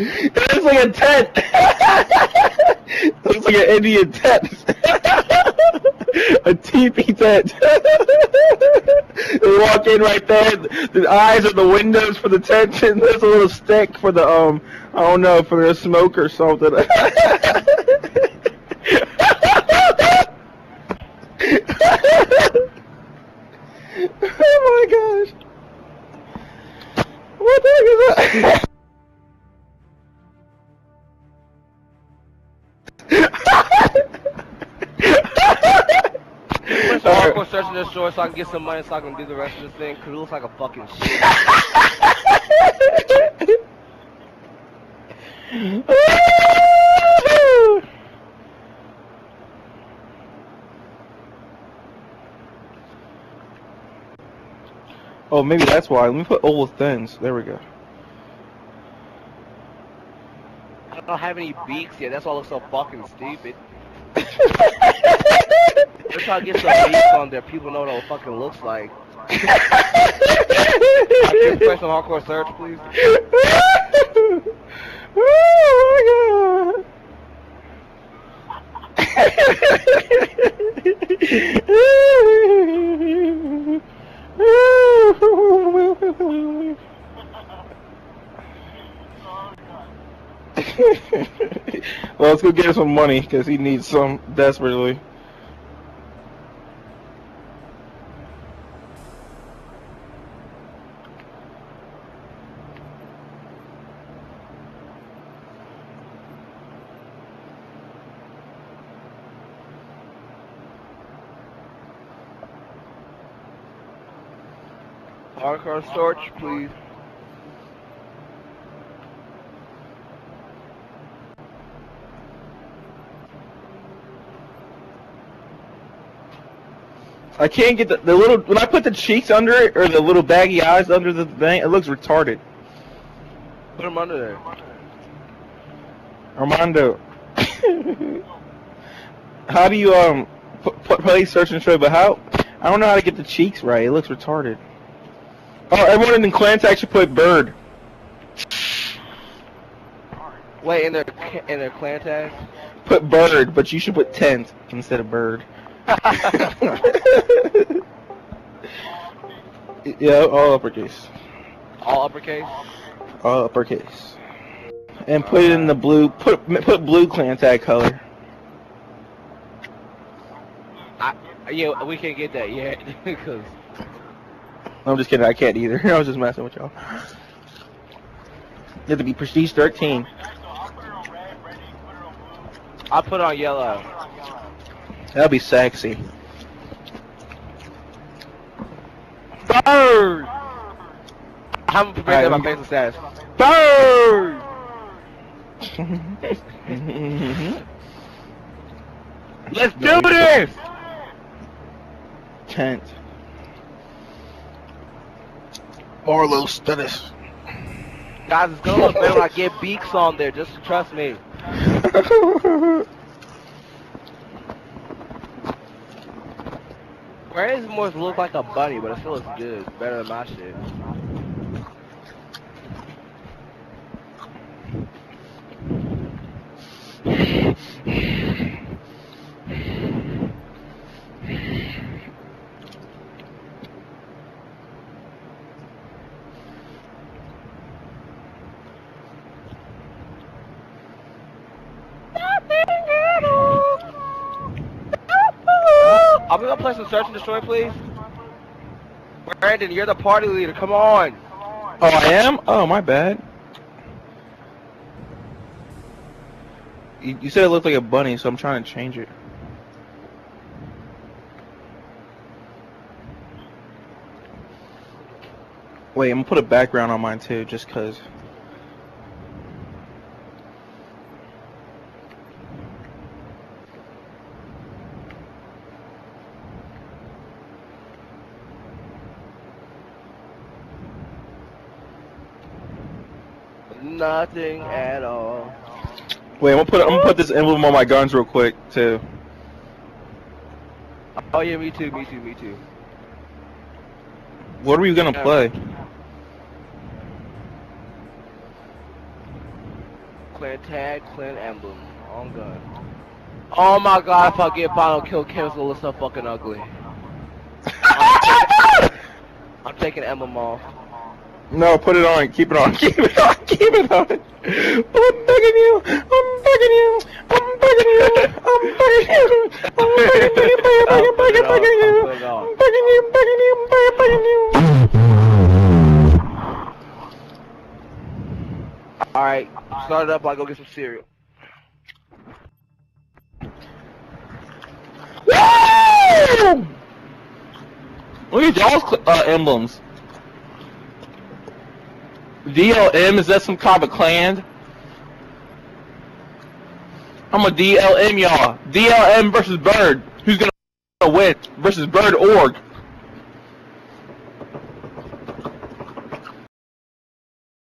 It looks like a tent. It looks like an Indian tent. A teepee tent. You walk in right there. The eyes are the windows for the tent, and there's a little stick for the I don't know, for the smoke or something. Oh my gosh! What the heck is that? Put some hardcore search and destroy so I can get some money so I can do the rest of this thing, cause it looks like a fucking shit. Oh, maybe that's why. Let me put old thins. There we go. I don't have any beaks yet, that's why it looks so fucking stupid. We're trying to get some beaks on there, people know what it fucking looks like. I can press some hardcore search, please. Oh my god! Well, let's go get him some money because he needs some desperately. Hardcore search, please. I can't get the little, when I put the cheeks under it, or the little baggy eyes under the thing, it looks retarded. Put them under there. Armando. How do you, play search and destroy, but how? I don't know how to get the cheeks right, it looks retarded. Oh, everyone in Clantac should put bird. Wait, in their clan tags? Put bird, but you should put tent instead of bird. Yeah, all uppercase. All uppercase? All uppercase. And put it in the blue, put blue clan tag color. Yeah, we can't get that yet, because... I'm just kidding, I can't either. I was just messing with y'all. You have to be Prestige 13. I'll put on yellow. That'll be sexy. Bird! I haven't prepared my face status. Bird! Let's do this! Tent. Marlo Stennis. Guys, it's gonna look better when I get beaks on there, just trust me. Whereas more look like a bunny, but it still looks good. Better than my shit. Are we gonna play some Search and Destroy, please? Brandon, you're the party leader. Come on. Oh, I am? Oh, my bad. You said it looked like a bunny, so I'm trying to change it. Wait, I'm gonna put a background on mine too, just cause. Nothing at all. Wait, I'm gonna put this emblem on my guns real quick too. Oh yeah, me too, me too, me too. What are we gonna play? clan tag, clan emblem. On gun. Oh my god, if I get final kill cam, it's gonna look so fucking ugly. I'm taking emblem off. No, put it on. Keep it on. Keep it on. Keep it on. I'm begging you. I'm begging you. I'm begging you. I'm begging you. I'm begging you. I'm begging you. I'm begging you. I'm begging you. Alright, start it up. I'll go get some cereal. Woo! Look at y'all's emblems. DLM, is that some kind of a clan? I'm a DLM, y'all. DLM versus Bird. Who's gonna win? Versus Bird Org.